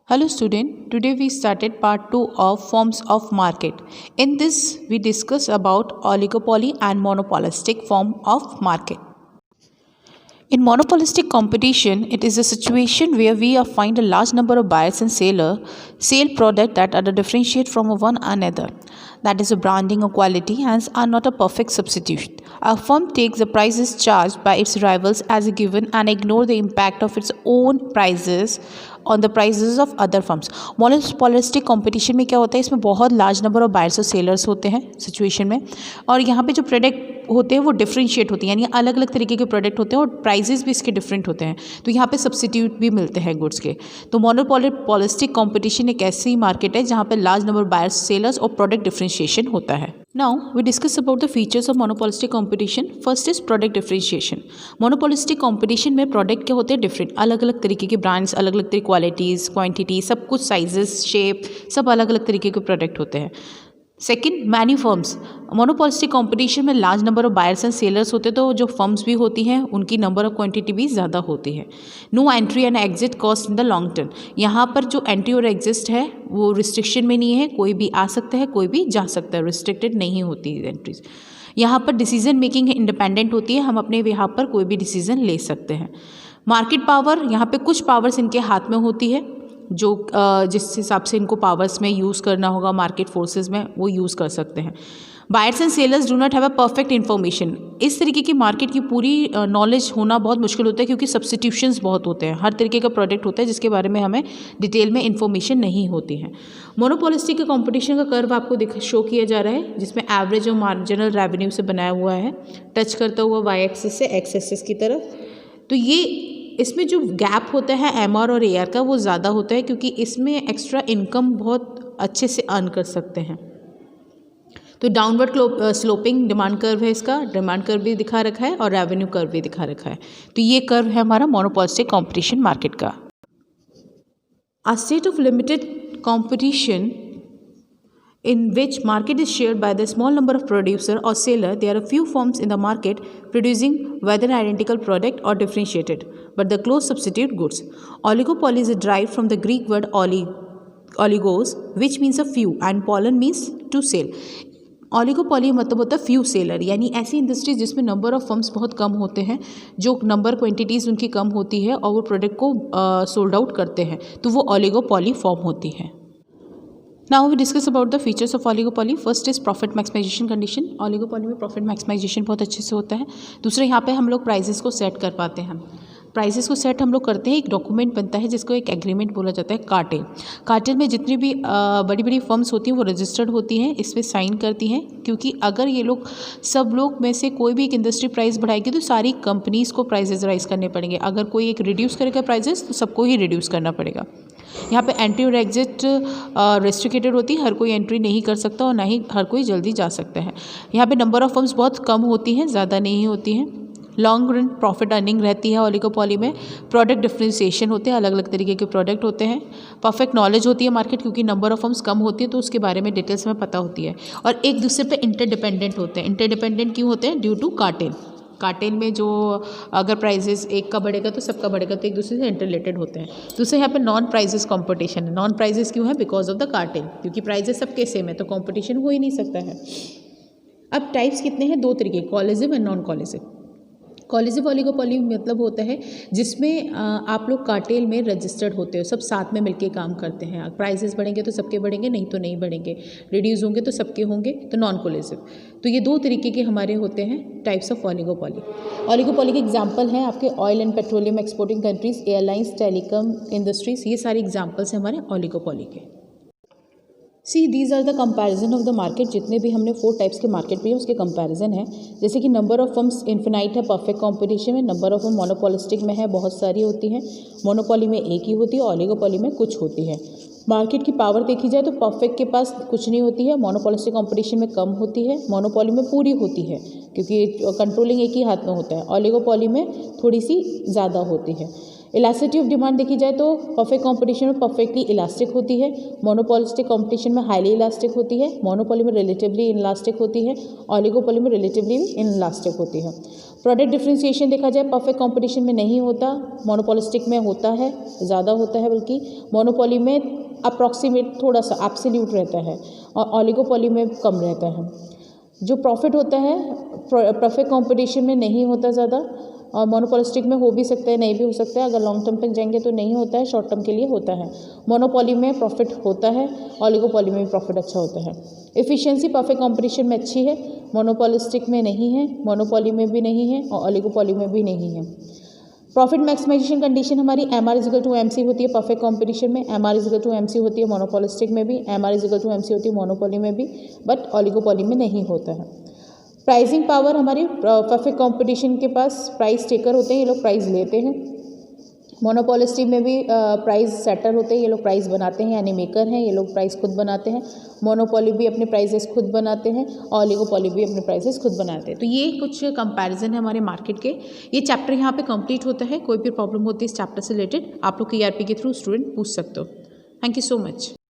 Hello student, today we started part 2 of forms of market. In this we discuss about oligopoly and monopolistic form of market. In monopolistic competition, it is a situation where we find a large number of buyers and sellers sell products that are differentiate from one another. That is a branding or quality and are not a perfect substitute. A firm takes the prices charged by its rivals as a given and ignore the impact of its own prices on the prices of other firms. Monopolistic competition में क्या होता है, इसमें बहुत large number of buyers और sellers होते हैं situation में, और यहाँ पे जो प्रोडक्ट होते हैं वो डिफरेंशिएट होती हैं, यानी अलग अलग तरीके के प्रोडक्ट होते हैं और प्राइजेस भी इसके डिफरेंट होते हैं. तो यहाँ पे सब्सिट्यूट भी मिलते हैं गुड्स के. तो मोनोपोलिस्टिक कंपटीशन एक ऐसी मार्केट है जहाँ पे लार्ज नंबर बायर्स सेलर्स और प्रोडक्ट डिफरेंशिएशन होता है. Now we discuss about the features of monopolistic competition. First is product differentiation. Monopolistic competition में प्रोडक्ट क्या होते हैं, डिफरेंट, अलग अलग तरीके के ब्रांड्स, अलग अलग तरीके क्वालिटीज़, क्वांटिटी, सब कुछ, साइजेस, शेप, सब अलग अलग तरीके के प्रोडक्ट होते हैं. Second, many firms. Monopolistic competition में large number of buyers and sellers होते हैं, तो जो फर्म्स भी होती हैं उनकी नंबर ऑफ क्वांटिटी भी ज़्यादा होती है. No entry and exit cost in the long term. यहाँ पर जो एंट्री और एग्जिट है वो रिस्ट्रिक्शन में नहीं है, कोई भी आ सकता है, कोई भी जा सकता है, रिस्ट्रिक्टेड नहीं होती है एंट्रीज. यहाँ पर डिसीजन मेकिंग इंडिपेंडेंट होती है, हम अपने यहाँ पर कोई भी डिसीजन ले सकते हैं. मार्केट पावर, यहाँ पे कुछ पावर्स इनके हाथ में होती है, जो जिस हिसाब से इनको पावर्स में यूज़ करना होगा मार्केट फोर्सेस में वो यूज़ कर सकते हैं. Buyers and sellers do not have a perfect information. इस तरीके की मार्केट की पूरी नॉलेज होना बहुत मुश्किल होता है, क्योंकि सब्सटीट्यूशंस बहुत होते हैं, हर तरीके का प्रोडक्ट होता है जिसके बारे में हमें डिटेल में इन्फॉर्मेशन नहीं होती है. मोनोपोलिस्टिक का कंपटीशन का कर्व आपको शो किया जा रहा है, जिसमें एवरेज और मार्जिनल रेवेन्यू से बनाया हुआ है, टच करता हुआ वाई एक्सिस से एक्स एक्सिस की तरफ. तो ये इसमें जो गैप होता है एमआर और एआर का वो ज़्यादा होता है, क्योंकि इसमें एक्स्ट्रा इनकम बहुत अच्छे से अर्न कर सकते हैं. तो डाउनवर्ड स्लोपिंग डिमांड कर्व है, इसका डिमांड कर्व भी दिखा रखा है और रेवेन्यू कर्व भी दिखा रखा है. तो ये कर्व है हमारा मोनोपोलिस्टिक कंपटीशन मार्केट का. A state of limited competition in which market is shared by the small number of producer or seller. There are a few firms in the market producing whether identical product or differentiated but the close substitute goods. Oligopoly is derived from the Greek word oligos, which means a few, and pollen means to sell. ऑलिगोपॉली मतलब होता है few seller, यानी ऐसी industries जिसमें number of firms बहुत कम होते हैं, जो नंबर क्वांटिटीज़ उनकी कम होती है और वो प्रोडक्ट को सोल्ड आउट करते हैं, तो वो ऑलिगोपॉली फॉर्म होती है. Now we discuss about the features of oligopoly. First is profit maximization condition. oligopoly में profit maximization बहुत अच्छे से होता है. दूसरा, यहाँ पे हम लोग प्राइजेस को सेट कर पाते हैं. प्राइजेस को सेट हम लोग करते हैं, एक डॉक्यूमेंट बनता है जिसको एक एग्रीमेंट बोला जाता है, कार्टेल. कार्टेल में जितनी भी बड़ी बड़ी फर्म्स होती हैं वो रजिस्टर्ड होती हैं, इस पर साइन करती हैं, क्योंकि अगर ये लोग सब लोग में से कोई भी एक इंडस्ट्री प्राइस बढ़ाएगी तो सारी कंपनीज़ को प्राइजेस राइज करने पड़ेंगे. अगर कोई एक रिड्यूस करेगा प्राइजेस तो सबको ही रिड्यूस करना पड़ेगा. यहाँ पे एंट्री और एग्जिट रेस्ट्रिक्टेड होती है, हर कोई एंट्री नहीं कर सकता और ना ही हर कोई जल्दी जा सकता है. यहाँ पे नंबर ऑफ फर्म्स बहुत कम होती हैं, ज़्यादा नहीं होती हैं. लॉन्ग रन प्रॉफिट अर्निंग रहती है ओलिगोपॉली में. प्रोडक्ट डिफरेंशिएशन होते हैं, अलग अलग तरीके के प्रोडक्ट होते हैं. परफेक्ट नॉलेज होती है मार्केट, क्योंकि नंबर ऑफ फर्म्स कम होती है तो उसके बारे में डिटेल्स में पता होती है. और एक दूसरे पे इंटरडिपेंडेंट होते हैं. इंटरडिपेंडेंट क्यों होते हैं? Due to cartel. कार्टेल में जो अगर प्राइजेस एक का बढ़ेगा तो सबका बढ़ेगा, तो एक दूसरे से इंटरलेटेड होते हैं. दूसरे यहाँ पे नॉन प्राइजेस कंपटीशन है. नॉन प्राइजेस क्यों है? बिकॉज ऑफ द कार्टेल, क्योंकि प्राइजेस सबके सेम है तो कंपटीशन हो ही नहीं सकता है. अब टाइप्स कितने हैं? दो तरीके, कॉलेजिव एंड नॉन कॉलेजिव. कॉलेजिव ओलिगोपॉली मतलब होता है जिसमें आप लोग कार्टेल में रजिस्टर्ड होते हो, सब साथ में मिलके काम करते हैं. प्राइसेस बढ़ेंगे तो सबके बढ़ेंगे, नहीं तो नहीं बढ़ेंगे. रिड्यूस होंगे तो सबके होंगे, तो नॉन कॉलेजिव. तो ये दो तरीके के हमारे होते हैं टाइप्स ऑफ ओलिगोपॉली. ओलिगोपॉली के एग्जांपल हैं आपके oil and petroleum exporting countries, airlines, telecom industries, ये सारे एग्जाम्पल्स हैं हमारे ओलिगोपॉली के. See these are the comparison of the market. जितने भी हमने 4 टाइप्स के मार्केट पे उसके कंपैरिजन है. जैसे कि नंबर ऑफ फर्म्स इन्फिनाइट है परफेक्ट कंपटीशन में. नंबर ऑफ फर्म मोनोपोलिस्टिक में है, बहुत सारी होती हैं. मोनोपोली में एक ही होती है, ओलिगोपॉली में कुछ होती है. मार्केट की पावर देखी जाए तो परफेक्ट के पास कुछ नहीं होती है, मोनोपोलिस्टिक कंपटीशन में कम होती है, मोनोपोली में पूरी होती है क्योंकि कंट्रोलिंग एक ही हाथ में होता है. ओलिगोपॉली में थोड़ी सी ज़्यादा होती है. इलास्टिसिटी ऑफ डिमांड देखी जाए तो परफेक्ट कंपटीशन में परफेक्टली इलास्टिक होती है, मोनोपोलिस्टिक कंपटीशन में हाईली इलास्टिक होती है, मोनोपोली में रिलेटिवली इनलास्टिक होती है, ओलिगोपोली में रिलेटिवली इनलास्टिक होती है। प्रोडक्ट डिफ्रेंशिएशन देखा जाए परफेक्ट कंपटीशन में नहीं होता, मोनोपोलिस्टिक में होता है, ज़्यादा होता है, बल्कि मोनोपोली में अप्रॉक्सीमेट थोड़ा सा एब्सोल्यूट रहता है और ओलिगोपोली में कम रहता है। जो प्रॉफिट होता है परफेक्ट कंपटीशन में नहीं होता ज़्यादा, और मोनोपोलिस्टिक में हो भी सकता है, नहीं भी हो सकता है। अगर लॉन्ग टर्म तक जाएंगे तो नहीं होता है, शॉर्ट टर्म के लिए होता है। मोनोपोली में प्रॉफिट होता है, ओलिगोपोली में भी प्रॉफिट अच्छा होता है। एफिशिएंसी परफेक्ट कंपटीशन में अच्छी है, मोनोपोलिस्टिक में नहीं है, मोनोपोली में भी नहीं है और ओलिगोपोली में भी नहीं है। प्रॉफिट मैक्सिमाइजेशन कंडीशन हमारी MR=MC होती है परफेक्ट कंपटीशन में, MR=MC होती है मोनोपोलिस्टिक में भी, MR=MC होती है मोनोपोली में भी, बट ओलिगोपोली में नहीं होता है। प्राइसिंग पावर हमारी परफेक्ट कंपटीशन के पास प्राइस टेकर होते हैं, ये लोग प्राइस लेते हैं। मोनोपोलिस्टिक में भी प्राइस सेटर होते हैं, ये लोग प्राइस बनाते हैं, यानी मेकर हैं, ये लोग प्राइस खुद बनाते हैं। मोनोपोली भी अपने प्राइसेस खुद बनाते हैं, ओलिगोपोली भी अपने प्राइसेस खुद बनाते हैं। तो ये कुछ कंपैरिजन है हमारे मार्केट के। ये चैप्टर यहाँ पे कंप्लीट होता है। कोई भी प्रॉब्लम होती है इस चैप्टर से रिलेटेड आप लोग KERP के थ्रू स्टूडेंट पूछ सकते हो। Thank you so much.